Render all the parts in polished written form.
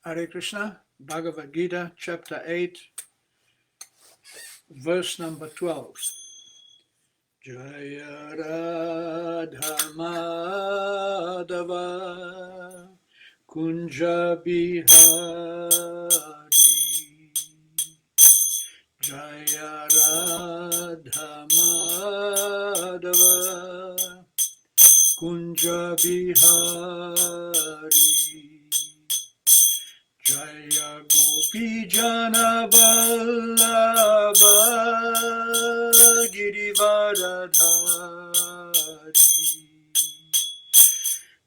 Hare Krishna, Bhagavad Gita, chapter 8, verse number 12. Jaya Radha Madhava Kunja Bihari Jaya Radha Madhava Kunja Bihari Jaya Gopi Jana Vallabha Girivaradhari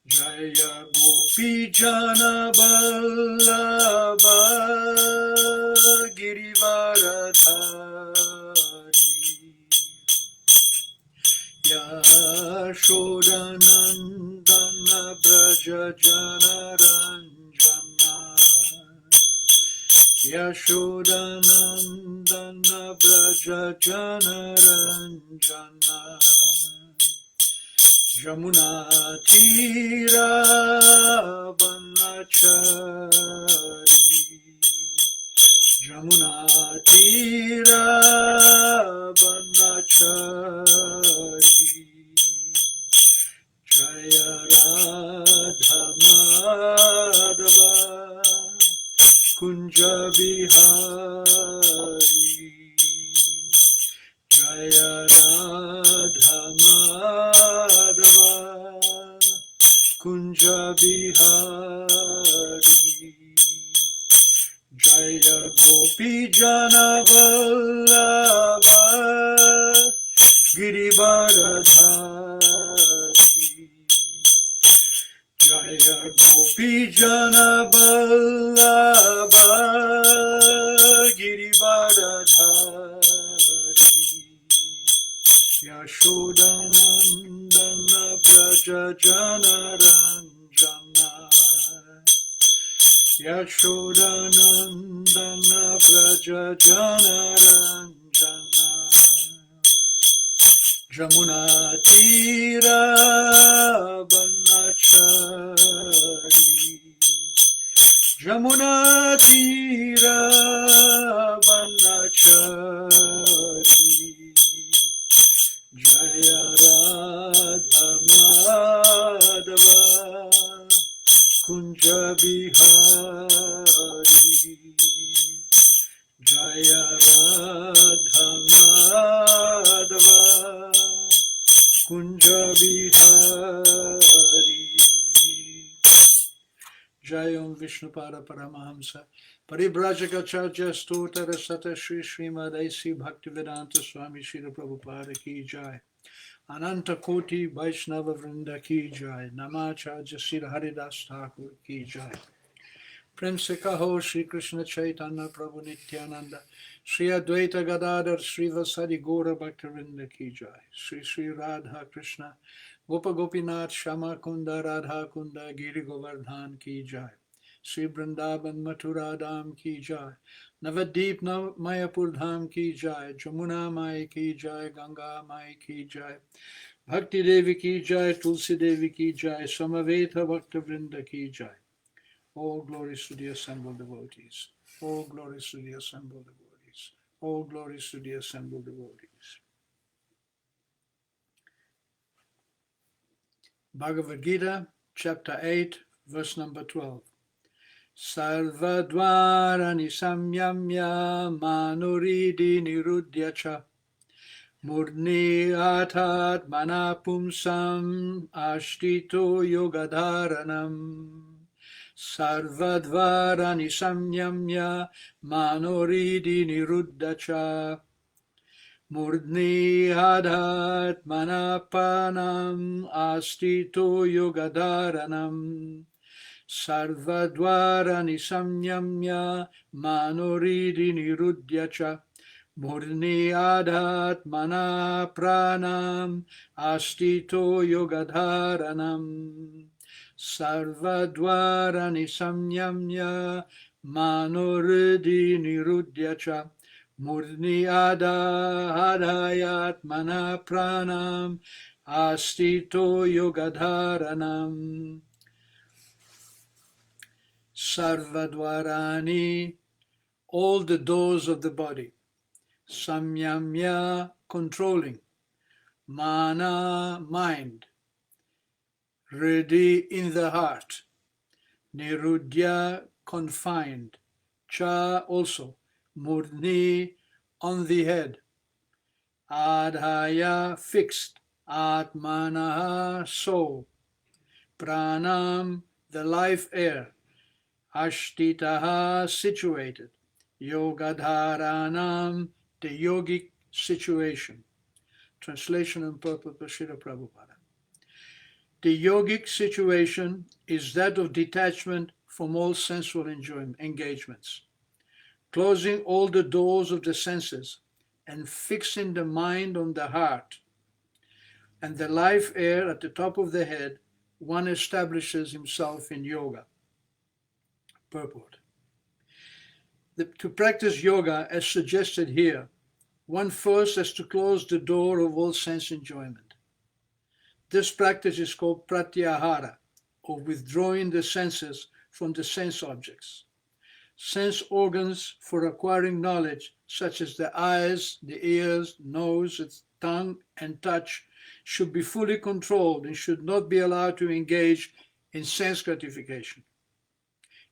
Jaya Gopi Jana Vallabha Girivaradhari Yashodanandana Braja Jana Ranjana Yashodanandana Braja Jana Ranjana Jamuna Tira Banachari Jamuna Tira Banachari Jaya Radha Madhava Kunja Bihari Jaya Radha Madhava Kunja Bihari Jaya Gopi Jana Vallabha Girivaradhari Jaya Gopi Jana Vallabha Girivaradhari Yashodanandana Braja Jana Ranjana Yashodanandana Braja Jana Ranjana Jamuna Tira Banachari Jamuna Tira Banachari Jaya Radha Madhava Kunja Bihari Jaya Radha Madhava Kunja Bihari Jayam Vishnupada Paramahamsa Paribrajagacharya Stotara Sata Shri Srimad A.C. Bhaktivedanta Swami Srila Prabhupada Ki Jai Ananta Koti Vaishnava Vrinda Ki Jai Namacharya Srila Haridas Thakur Ki Jai Prem se kaho Shri Krishna Chaitanya Prabhu Nityananda Shri Advaita Gadadhar Shri Vasadi Gora Bhaktivinoda Ki Jai Shri Shri Radha Krishna Gopa Gopinath Shama Kunda Radha Kunda Giri Govardhan Ki Jai Shri Vrindavan Mathura Dham Ki Jai Navadip Mayapur Dham Ki Jai Jamuna Mai Ki Jai Ganga Mai Ki Jai Bhakti Devi Ki Jai Tulsi Devi Ki Jai Samaveta Bhaktivinoda Ki Jai All glories to the assembled devotees. All glories to the assembled devotees. All glories to the assembled devotees. Bhagavad Gita, chapter 8, verse number 12. Sarvadvarani samyamya manuridi nirudhyacha murni atat manapumsam ashtito yogadharanam Sarvadvarani samyamya manoridi niruddacha murdni adhat manapanam astito yogadharanam Sarvadvarani samyamya manoridi niruddacha murdni adhat manapranam astito yogadharanam Sarvadvarani samyamya manurdi nirudhyacha murni adayat mana pranam astito yogadharanam. Sarvadvarani, all the doors of the body. Samyamya, controlling. Mana, mind. Hriddhi, in the heart. Nirudya, confined. Cha, also. Murni, on the head. Adhaya, fixed. Atmanaha, soul. Pranam, the life air. Ashtitaha, situated. Yogadharanam, the yogic situation. Translation and purport by Srila Prabhupada. The yogic situation is that of detachment from all sensual engagements, closing all the doors of the senses and fixing the mind on the heart and the life air at the top of the head. One establishes himself in yoga. Purport. To practice yoga as suggested here, one first has to close the door of all sense enjoyment. This practice is called pratyahara, or withdrawing the senses from the sense objects. Sense organs for acquiring knowledge, such as the eyes, the ears, nose, tongue, and touch, should be fully controlled and should not be allowed to engage in sense gratification.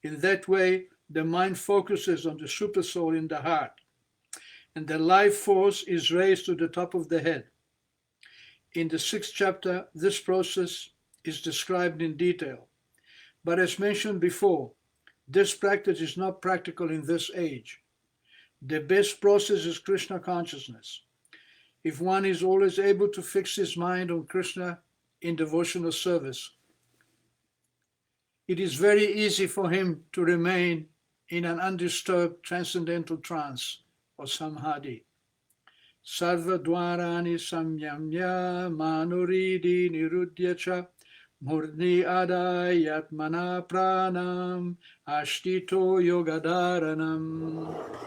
In that way, the mind focuses on the supersoul in the heart, and the life force is raised to the top of the head. In the 6th chapter, this process is described in detail. But as mentioned before, this practice is not practical in this age. The best process is Krishna consciousness. If one is always able to fix his mind on Krishna in devotional service, it is very easy for him to remain in an undisturbed transcendental trance or samadhi. Sarva dwarani samyamya manuridi nirudyacha murni adayatmana pranam ashtito yogadharanam.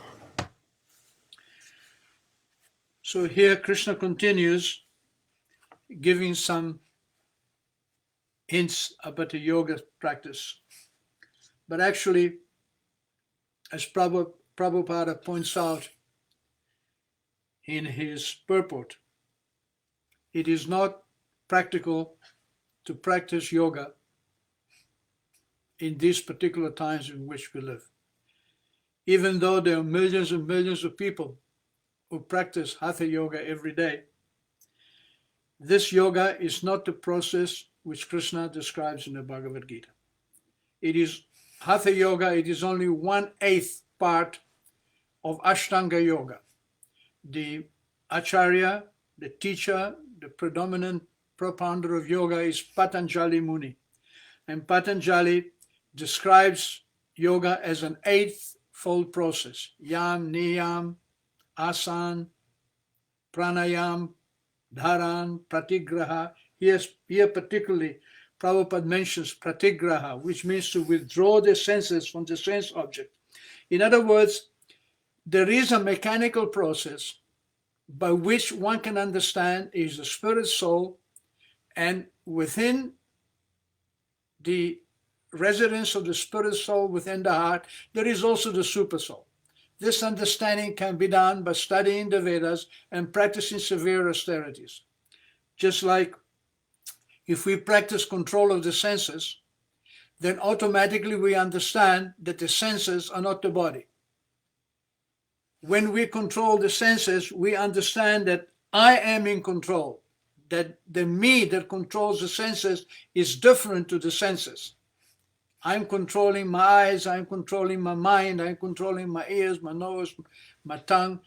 So here Krishna continues giving some hints about the yoga practice. But actually, as Prabhupada points out in his purport, it is not practical to practice yoga in these particular times in which we live. Even though there are millions and millions of people who practice Hatha Yoga every day, this yoga is not the process which Krishna describes in the Bhagavad Gita. It is Hatha Yoga, it is only 1/8 part of Ashtanga Yoga. The Acharya, the teacher, the predominant propounder of yoga is Patanjali Muni. And Patanjali describes yoga as an 8-fold process. Yam, Niyam, Asan, Pranayam, Dharan, Pratigraha. Here particularly, Prabhupada mentions Pratigraha, which means to withdraw the senses from the sense object. In other words, there is a mechanical process by which one can understand is the spirit soul, and within the residence of the spirit soul within the heart, there is also the super soul. This understanding can be done by studying the Vedas and practicing severe austerities. Just like if we practice control of the senses, then automatically we understand that the senses are not the body. When we control the senses, we understand that I am in control, that the me that controls the senses is different to the senses. I'm controlling my eyes, I'm controlling my mind, I'm controlling my ears, my nose, my tongue.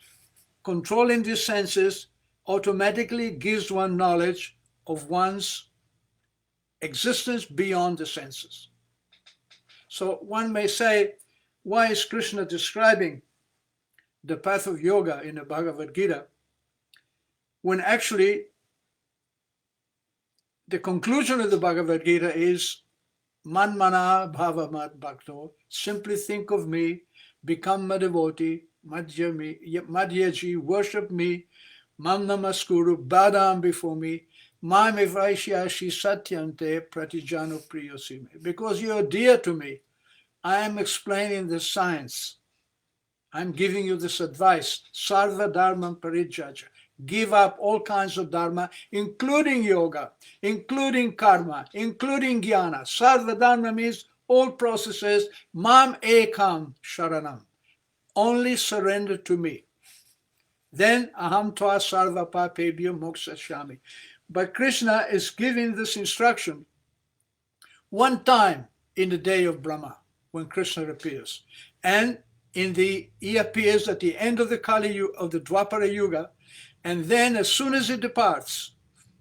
Controlling these senses automatically gives one knowledge of one's existence beyond the senses. So one may say, why is Krishna describing the path of yoga in the Bhagavad Gita, when actually the conclusion of the Bhagavad Gita is Manmana Bhava Mad Bhakto, simply think of me, become my devotee, Madhyaji, worship me, Mam Namaskuru, bow down before me, Mame Vaishyashi Satyante Pratijano Priyosime. Because you are dear to me, I am explaining the science. I'm giving you this advice. Sarva dharma parijjaja. Give up all kinds of dharma, including yoga, including karma, including jnana. Sarva dharma means all processes. Mam ekam sharanam. Only surrender to me. Then aham tva sarva papebhyo mokshashyami. But Krishna is giving this instruction one time in the day of Brahma, when Krishna appears. And he appears at the end of the Kali Yuga, of the Dwapara Yuga, and then as soon as he departs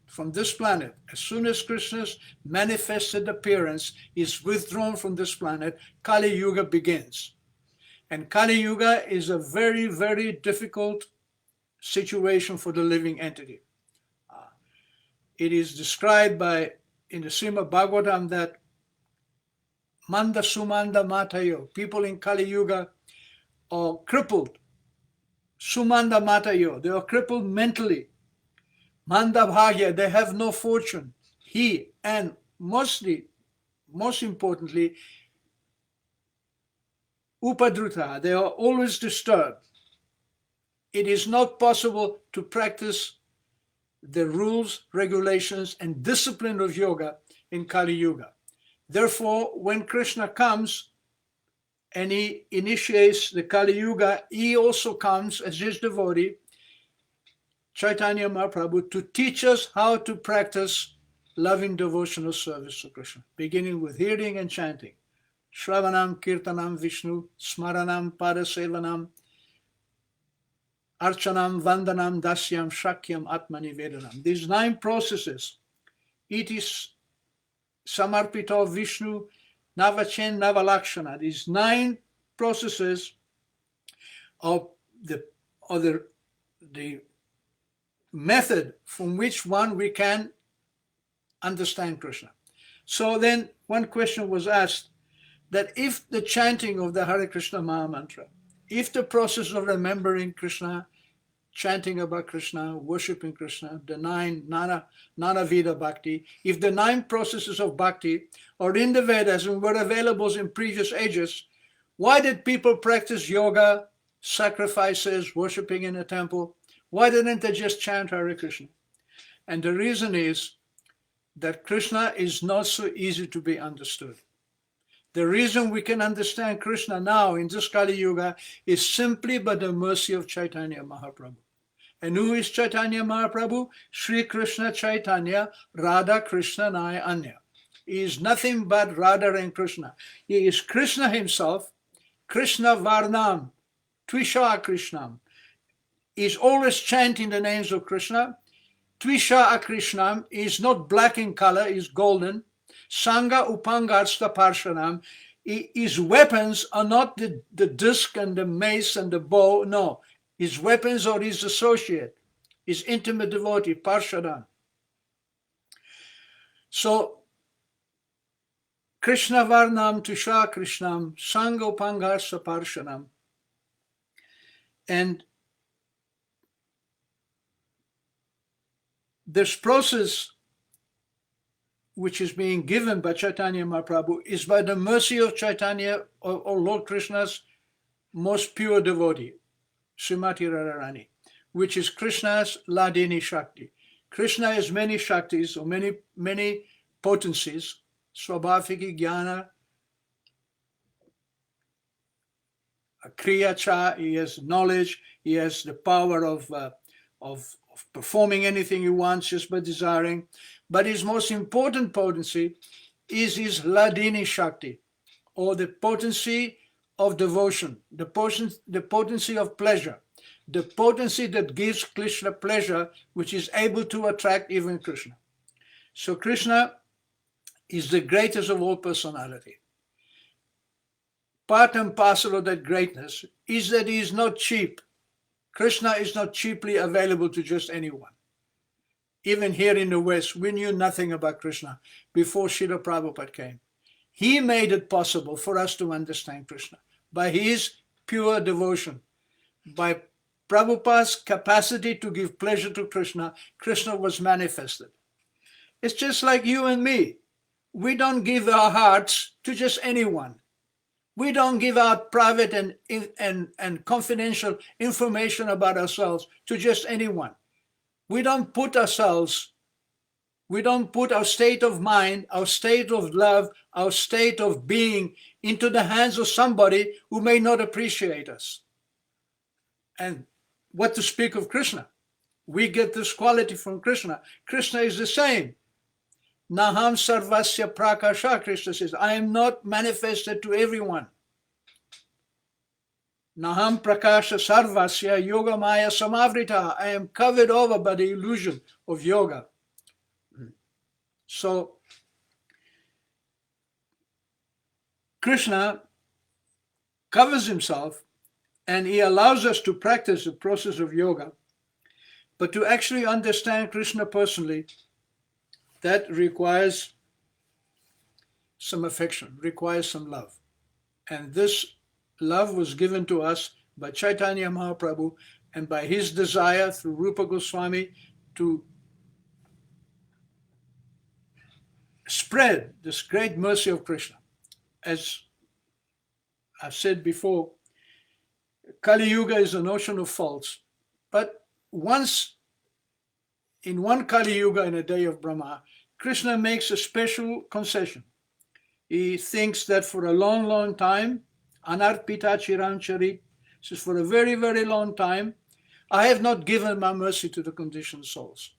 from this planet, as soon as Krishna's manifested appearance is withdrawn from this planet, Kali Yuga begins. And Kali Yuga is a very, very difficult situation for the living entity. It is described in the Srimad Bhagavatam that Manda Sumanda Matayo, people in Kali Yuga are crippled. Sumanda Matayo, they are crippled mentally. Manda Bhagya, they have no fortune. And most importantly, Upadruta, they are always disturbed. It is not possible to practice the rules, regulations, and discipline of yoga in Kali Yuga. Therefore, when Krishna comes and he initiates the Kali Yuga, he also comes as his devotee, Chaitanya Mahaprabhu, to teach us how to practice loving devotional service to Krishna, beginning with hearing and chanting. Shravanam, Kirtanam, Vishnu, Smaranam, Padasevanam, Archanam, Vandanam, Dasyam, Shakyam, Atmani, Vedanam. These 9 processes, it is Samarpito Vishnu, Navachen, Navalakshana. These 9 processes of the method from which we can understand Krishna. So then one question was asked, that if the chanting of the Hare Krishna Maha Mantra, if the process of remembering Krishna, chanting about Krishna, worshipping Krishna, the 9 Nanavida Bhakti, if the 9 processes of Bhakti are in the Vedas and were available in previous ages, why did people practice yoga, sacrifices, worshipping in a temple? Why didn't they just chant Hare Krishna? And the reason is that Krishna is not so easy to be understood. The reason we can understand Krishna now in this Kali Yuga is simply by the mercy of Chaitanya Mahaprabhu. And who is Chaitanya Mahaprabhu? Sri Krishna Chaitanya, Radha Krishna Naya Anya. He is nothing but Radha and Krishna. He is Krishna himself, Krishna Varnam, Tvisha Krishnam. He is always chanting the names of Krishna. Tvisha Akrishnam is not black in color, is golden. Sangha Upangarsta Parshanam. His weapons are not the disc and the mace and the bow. No, his weapons are his associate, his intimate devotee, Parshanam. So, Krishna Varnam Tusha Krishnam, Sangha Upangarsta Parshanam. And this process which is being given by Chaitanya Mahaprabhu is by the mercy of Chaitanya, or Lord Krishna's most pure devotee, Srimati Radharani, which is Krishna's Ladini Shakti. Krishna has many Shaktis, or many potencies, Swabhaviki, Jnana, Kriya Cha, he has knowledge, he has the power of performing anything he wants just by desiring. But his most important potency is his Ladini Shakti, or the potency of devotion, the potency of pleasure, the potency that gives Krishna pleasure, which is able to attract even Krishna. So Krishna is the greatest of all personality. Part and parcel of that greatness is that he is not cheap. Krishna is not cheaply available to just anyone. Even here in the West, we knew nothing about Krishna before Srila Prabhupada came. He made it possible for us to understand Krishna by his pure devotion. By Prabhupada's capacity to give pleasure to Krishna, Krishna was manifested. It's just like you and me. We don't give our hearts to just anyone. We don't give out private and confidential information about ourselves to just anyone. We don't put our state of mind, our state of love, our state of being into the hands of somebody who may not appreciate us. And what to speak of Krishna? We get this quality from Krishna. Krishna is the same. Naham sarvasya prakasha, Krishna says, I am not manifested to everyone. Naham prakasha sarvasya yoga maya samavrita. I am covered over by the illusion of yoga. So, Krishna covers himself and he allows us to practice the process of yoga. But to actually understand Krishna personally, that requires some affection, requires some love. And this love was given to us by Chaitanya Mahaprabhu and by his desire through Rupa Goswami to spread this great mercy of Krishna. As I've said before, Kali Yuga is an ocean of faults, but once in one Kali Yuga, in a day of Brahma, Krishna makes a special concession. He thinks that for a long, long time, Anarpita Chiram Charit, says for a very, very long time, I have not given my mercy to the conditioned souls,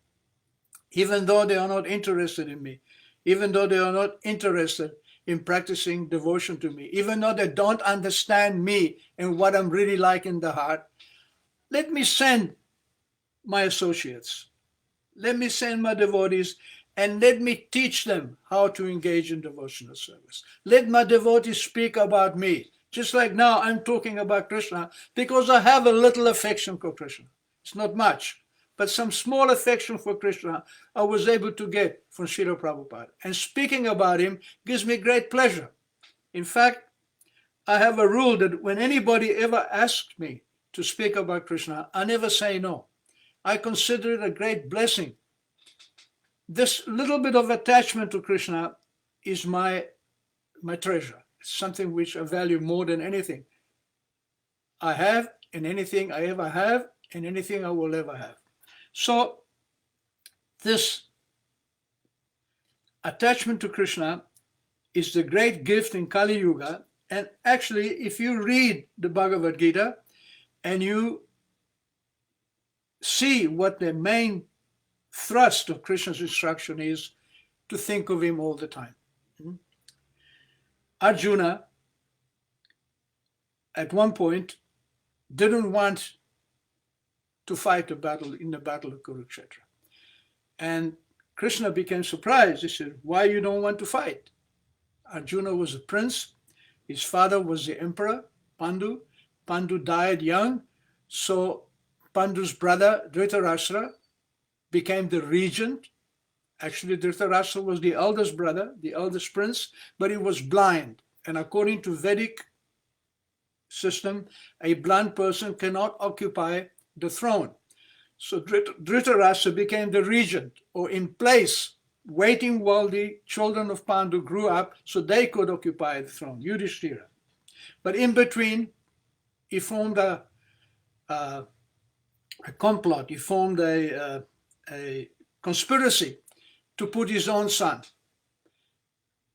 even though they are not interested in me, even though they are not interested in practicing devotion to me, even though they don't understand me and what I'm really like in the heart. Let me send my associates. Let me send my devotees and let me teach them how to engage in devotional service. Let my devotees speak about me. Just like now I'm talking about Krishna because I have a little affection for Krishna. It's not much, but some small affection for Krishna I was able to get from Srila Prabhupada. And speaking about him gives me great pleasure. In fact, I have a rule that when anybody ever asks me to speak about Krishna, I never say no. I consider it a great blessing. This little bit of attachment to Krishna is my treasure. It's something which I value more than anything I have, and anything I ever have, and anything I will ever have. So this attachment to Krishna is the great gift in Kali Yuga. And actually, if you read the Bhagavad Gita and you see what the main thrust of Krishna's instruction is, to think of him all the time. Arjuna, at one point, didn't want to fight in the battle of Kurukshetra. And Krishna became surprised. He said, why you don't want to fight? Arjuna was a prince. His father was the emperor, Pandu. Pandu died young. So Pandu's brother, Dhritarashtra, became the regent. Actually, Dhritarashtra was the eldest brother, the eldest prince, but he was blind. And according to Vedic system, a blind person cannot occupy the throne. So Dhritarashtra became the regent, or in place, waiting while the children of Pandu grew up so they could occupy the throne, Yudhishthira. But in between, he formed a complot, he formed a conspiracy to put his own son,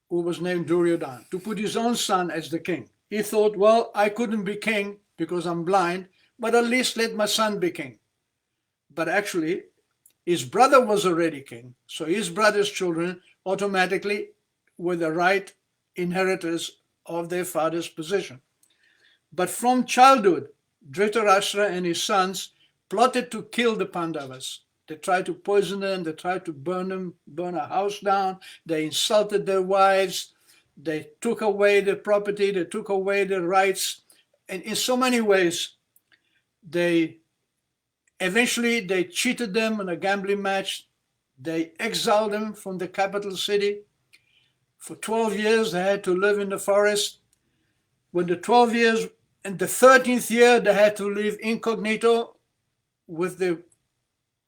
who was named Duryodhana, to put his own son as the king. He thought, well, I couldn't be king because I'm blind, but at least let my son be king. But actually, his brother was already king, so his brother's children automatically were the right inheritors of their father's position. But from childhood, Dhritarashtra and his sons plotted to kill the Pandavas. They tried to poison them, they tried to burn a house down, they insulted their wives, they took away their property, they took away their rights, and in so many ways, they cheated them in a gambling match, they exiled them from the capital city. For 12 years, they had to live in the forest. When the 12 years, in the 13th year, they had to live incognito with the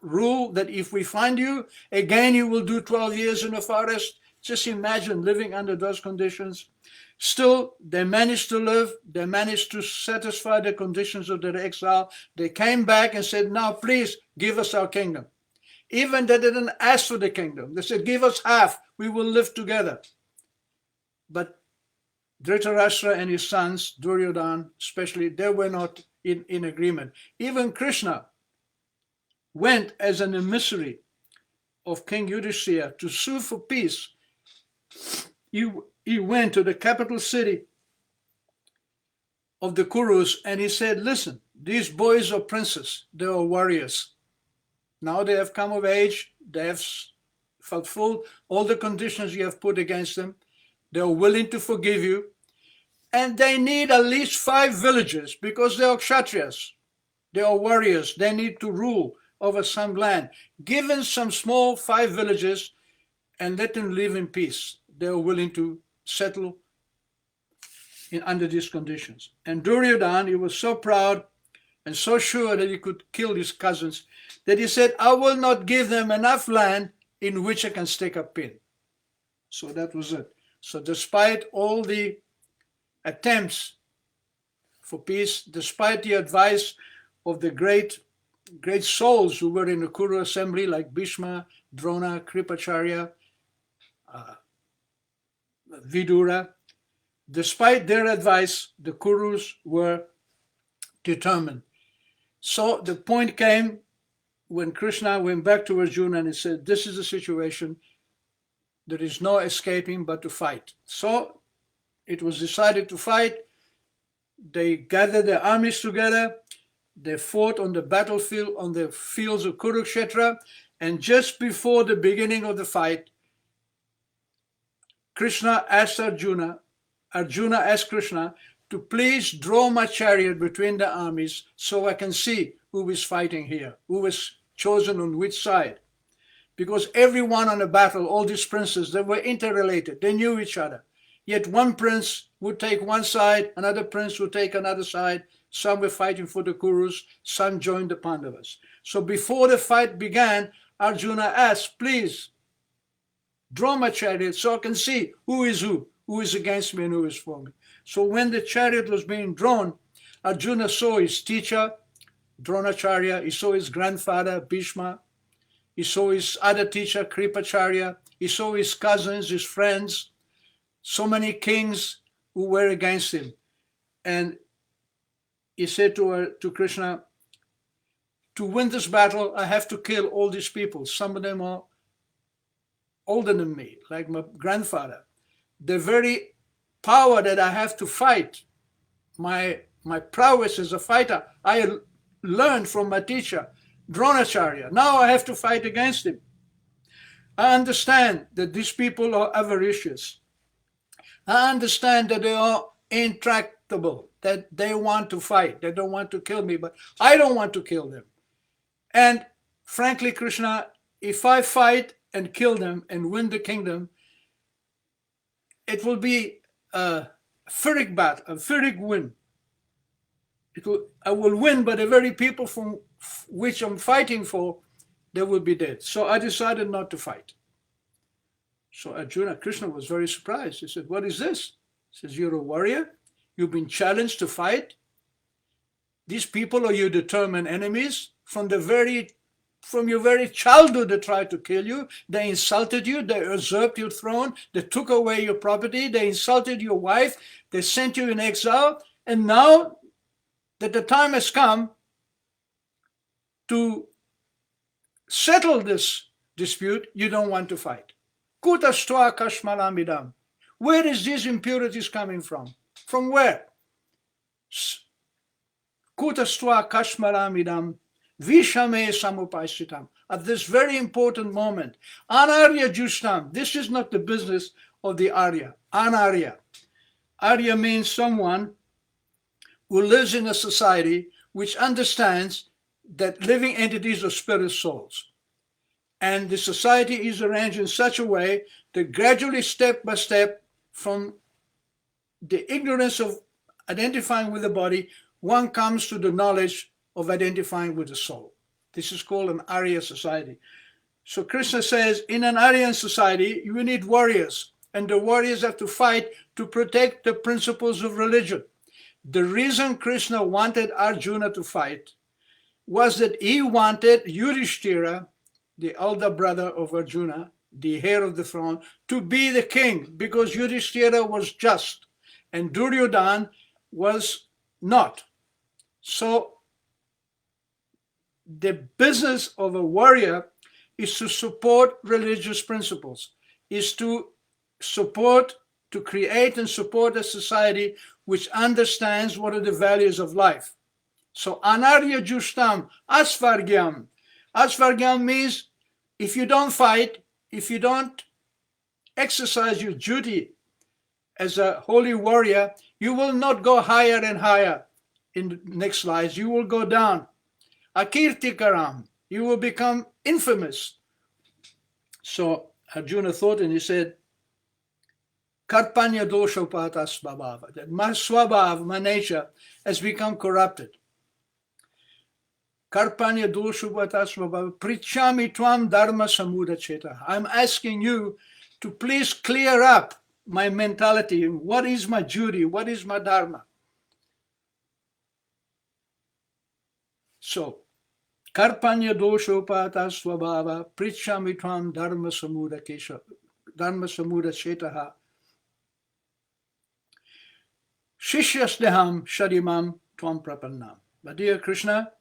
rule that if we find you, again you will do 12 years in the forest. Just imagine living under those conditions. Still, they managed to live. They managed to satisfy the conditions of their exile. They came back and said, now please give us our kingdom. Even they didn't ask for the kingdom. They said, give us half. We will live together. But Dhritarashtra and his sons, Duryodhana especially, they were not in agreement. Even Krishna went as an emissary of King Yudhishthira to sue for peace. He went to the capital city of the Kurus and he said, listen, these boys are princes, they are warriors. Now they have come of age, they have fulfilled all the conditions you have put against them. They are willing to forgive you. And they need at least 5 villages because they are Kshatriyas. They are warriors. They need to rule over some land. Give them some small 5 villages and let them live in peace. They are willing to settle under these conditions. And Duryodhana, he was so proud and so sure that he could kill his cousins that he said, I will not give them enough land in which I can stick a pin. So that was it. So despite all the attempts for peace, despite the advice of the great souls who were in the Kuru assembly like Bhishma, Drona, Kripacharya, Vidura, despite their advice, the Kurus were determined. So the point came when Krishna went back to Arjuna and he said, this is the situation. There is no escaping but to fight. So it was decided to fight. They gathered their armies together. They fought on the battlefield, on the fields of Kurukshetra. And just before the beginning of the fight, Krishna asked Arjuna asked Krishna to please draw my chariot between the armies so I can see who is fighting here, who is chosen on which side. Because everyone on the battle, all these princes, they were interrelated. They knew each other. Yet one prince would take one side, another prince would take another side. Some were fighting for the Kurus, some joined the Pandavas. So before the fight began, Arjuna asked, please, draw my chariot so I can see who is against me and who is for me. So when the chariot was being drawn, Arjuna saw his teacher, Dronacharya, he saw his grandfather, Bhishma, he saw his other teacher, Kripacharya, he saw his cousins, his friends, so many kings who were against him. And he said to Krishna, to win this battle, I have to kill all these people. Some of them are older than me, like my grandfather. The very power that I have to fight, my prowess as a fighter, I learned from my teacher, Dronacharya. Now I have to fight against him. I understand that these people are avaricious. I understand that they are intractable, that they want to fight. They don't want to kill me, but I don't want to kill them. And frankly, Krishna, if I fight and kill them and win the kingdom, it will be a Pyrrhic battle, a Pyrrhic win. I will win, but the very people from which I'm fighting for, they will be dead. So I decided not to fight. So Krishna was very surprised. He said, what is this? He says, you're a warrior. You've been challenged to fight. These people are your determined enemies. From your very childhood, they tried to kill you. They insulted you. They usurped your throne. They took away your property. They insulted your wife. They sent you in exile. And now that the time has come to settle this dispute, you don't want to fight. Kutastva kashmalamidam. Where is these impurities coming from? From where? Kutastva kashmalamidam vishame samupasitam. At this very important moment, anarya justam. This is not the business of the Arya. Anarya. Arya means someone who lives in a society which understands that living entities are spirit souls. And the society is arranged in such a way that gradually, step by step, from the ignorance of identifying with the body, one comes to the knowledge of identifying with the soul. This is called an Arya society. So Krishna says, in an Aryan society, you need warriors, and the warriors have to fight to protect the principles of religion. The reason Krishna wanted Arjuna to fight was that he wanted Yudhishthira, the elder brother of Arjuna, the heir of the throne, to be the king, because Yudhishthira was just and Duryodhana was not. So the business of a warrior is to support religious principles, is to support, to create and support a society which understands what are the values of life. So anarya justam asvargyam. Asvargyam means if you don't fight, if you don't exercise your duty as a holy warrior, you will not go higher and higher. In the next slides, you will go down. Akirtikaram, you will become infamous. So Arjuna thought, and he said, Karpanya doshopata svabhava, that my swabhav, my nature, has become corrupted. Karpanya doshopata svabhava, prichami tvam dharma samudacheta. I'm asking you to please clear up my mentality. What is my duty? What is my dharma? So, Karpanya doshopata svabhava, prichami tvam dharma samudacheta. Shishyasneham shadimam tvam prapannam. But dear Krishna,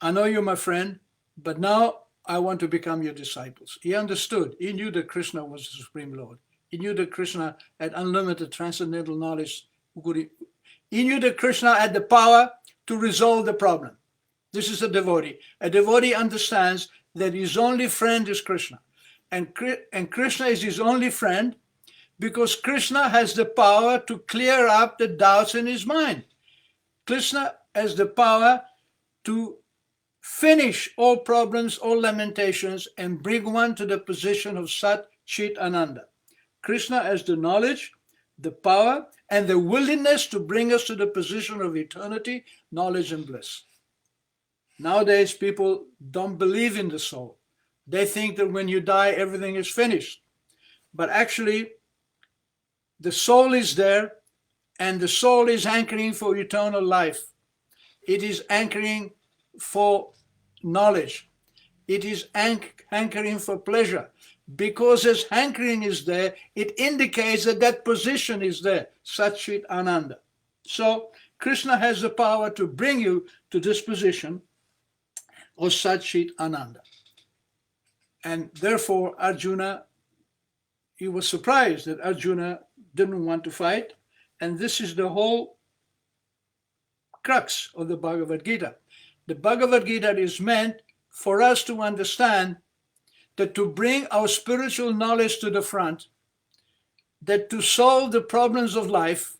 I know you're my friend, but now I want to become your disciples. He understood. He knew that Krishna was the Supreme Lord. He knew that Krishna had unlimited transcendental knowledge. He knew that Krishna had the power to resolve the problem. This is a devotee. A devotee understands that his only friend is Krishna. And Krishna is his only friend because Krishna has the power to clear up the doubts in his mind. Krishna has the power to finish all problems, all lamentations, and bring one to the position of Sat Chit Ananda. Krishna has the knowledge, the power, and the willingness to bring us to the position of eternity, knowledge, and bliss. Nowadays, people don't believe in the soul. They think that when you die, everything is finished. But actually, the soul is there, and the soul is anchoring for eternal life. It is anchoring for knowledge. It is anchoring for pleasure. Because as hankering is there, it indicates that that position is there, Sat Chit Ananda. So Krishna has the power to bring you to this position of Sat Chit Ananda. And therefore Arjuna, he was surprised that Arjuna didn't want to fight. And this is the whole crux of the Bhagavad Gita. The Bhagavad Gita is meant for us to understand that to bring our spiritual knowledge to the front, that to solve the problems of life,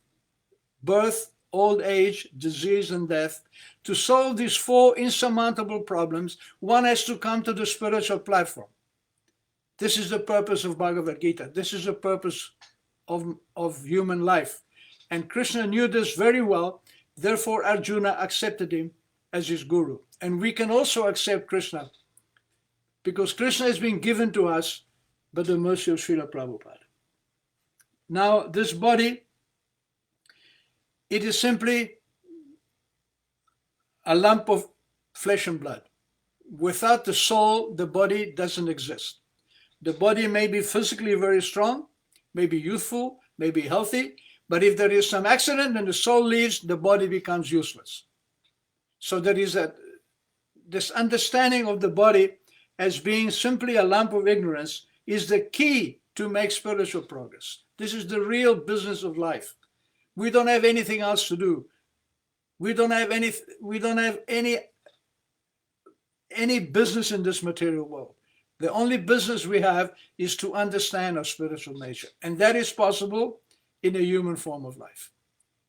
birth, old age, disease, and death, to solve these four insurmountable problems, one has to come to the spiritual platform. This is the purpose of Bhagavad Gita. This is the purpose of human life. And Krishna knew this very well. Therefore, Arjuna accepted him as his guru. And we can also accept Krishna because Krishna has been given to us by the mercy of Srila Prabhupada. Now, this body, it is simply a lump of flesh and blood. Without the soul, the body doesn't exist. The body may be physically very strong, may be youthful, may be healthy, but if there is some accident and the soul leaves, the body becomes useless. So there is this understanding of the body as being simply a lump of ignorance is the key to make spiritual progress. This is the real business of life. We don't have anything else to do. We don't have any business in this material world. The only business we have is to understand our spiritual nature. And that is possible in a human form of life.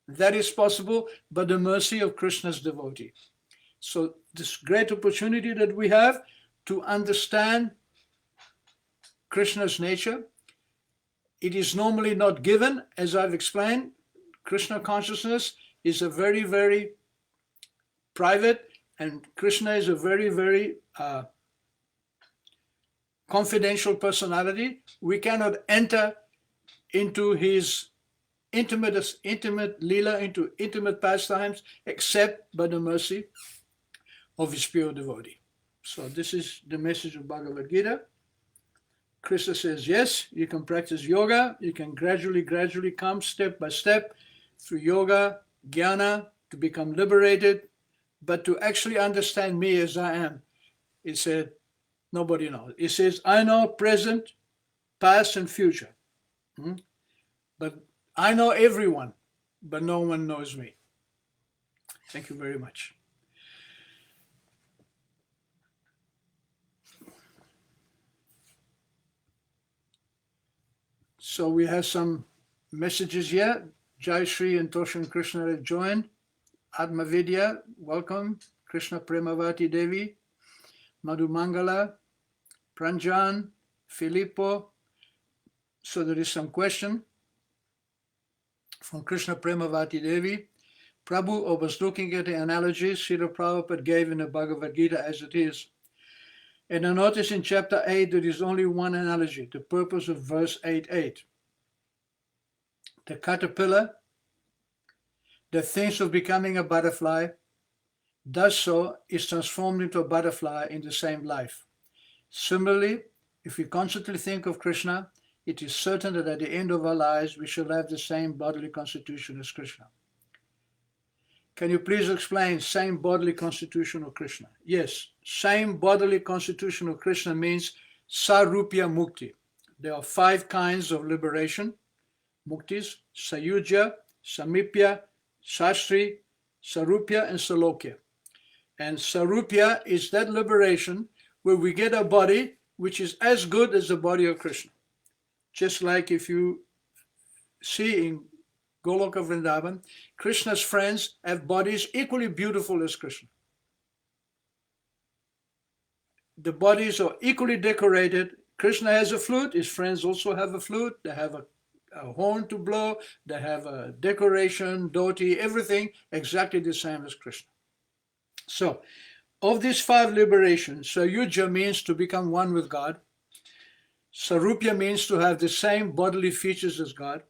That is possible by the mercy of Krishna's devotee. So this great opportunity that we have to understand Krishna's nature, it is normally not given, as I've explained. Krishna consciousness is a very, very private, and Krishna is a very, very confidential personality. We cannot enter into his intimate lila, into intimate pastimes, except by the mercy of his pure devotee. So this is the message of Bhagavad Gita. Krishna says, yes, you can practice yoga. You can gradually come step by step through yoga, jnana, to become liberated. But to actually understand me as I am, he said, nobody knows. He says, I know present, past, and future. But I know everyone, but no one knows me. Thank you very much. So we have some messages here. Jai Shri and Toshan Krishna have joined. Atma Vidya, welcome. Krishna Premavati Devi, Madhu Mangala, Pranjan, Filippo. So there is some question from Krishna Premavati Devi. Prabhu, I was looking at the analogies Srila Prabhupada gave in the Bhagavad Gita as it is. And I notice in chapter 8 there is only one analogy, the purpose of verse 8.8. The caterpillar that thinks of becoming a butterfly does so, is transformed into a butterfly in the same life. Similarly, if we constantly think of Krishna, it is certain that at the end of our lives we shall have the same bodily constitution as Krishna. Can you please explain same bodily constitution of Krishna? Yes, same bodily constitution of Krishna means Sarupya Mukti. There are 5 kinds of liberation, muktis: Sayujya, Samipya, Shastri, Sarupya, and Salokya. And Sarupya is that liberation where we get a body which is as good as the body of Krishna. Just like if you see in Goloka Vrindavan, Krishna's friends have bodies equally beautiful as Krishna. The bodies are equally decorated. Krishna has a flute, his friends also have a flute, they have a horn to blow, they have a decoration, dhoti, everything exactly the same as Krishna. So, of these 5 liberations, Sayujya means to become one with God. Sarupya means to have the same bodily features as God.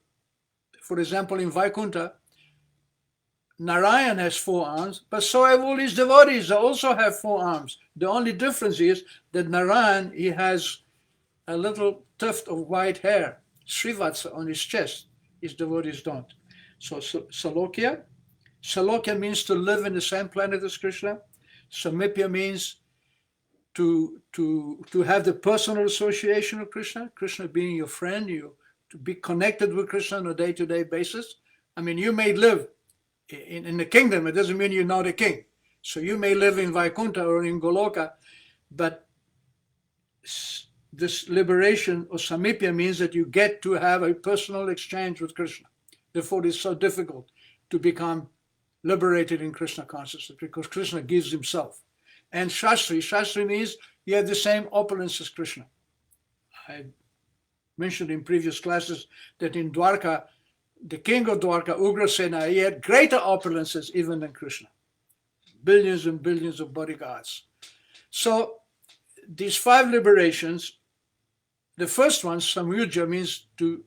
For example, in Vaikuntha, Narayan has 4 arms, but so have all his devotees. They also have 4 arms. The only difference is that Narayan, he has a little tuft of white hair, Srivatsa, on his chest. His devotees don't. So Salokya. Salokya means to live in the same planet as Krishna. Samipya means to have the personal association of Krishna, Krishna being your friend, you to be connected with Krishna on a day-to-day basis. I mean, you may live in the kingdom, it doesn't mean you're not a king. So you may live in Vaikuntha or in Goloka, but this liberation or Samipya means that you get to have a personal exchange with Krishna. Therefore, it's so difficult to become liberated in Krishna consciousness because Krishna gives himself. And Shastri means you have the same opulence as Krishna. I mentioned in previous classes that in Dwarka, the king of Dwarka, Ugrasena, he had greater opulences even than Krishna. Billions and billions of bodyguards. So these 5 liberations, the first one, Samyujya, means to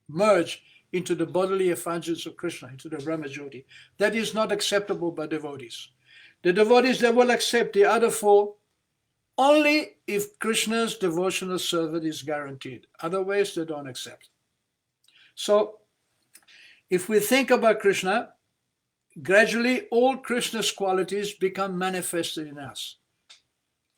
merge into the bodily effulgence of Krishna, into the Brahmajyoti. That is not acceptable by devotees. The devotees, they will accept the other 4 only if Krishna's devotional service is guaranteed. Otherwise, they don't accept. So, if we think about Krishna, gradually all Krishna's qualities become manifested in us.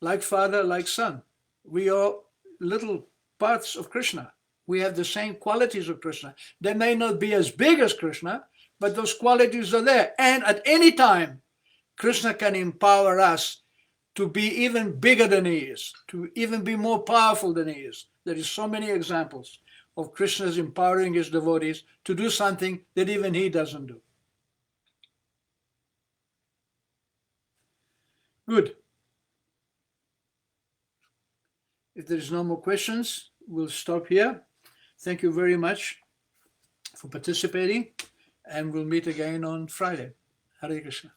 Like father, like son. We are little parts of Krishna. We have the same qualities of Krishna. They may not be as big as Krishna, but those qualities are there. And at any time, Krishna can empower us to be even bigger than he is, to even be more powerful than he is. There is so many examples of Krishna's empowering his devotees to do something that even he doesn't do. Good. If there is no more questions, we'll stop here. Thank you very much for participating, and we'll meet again on Friday. Hare Krishna.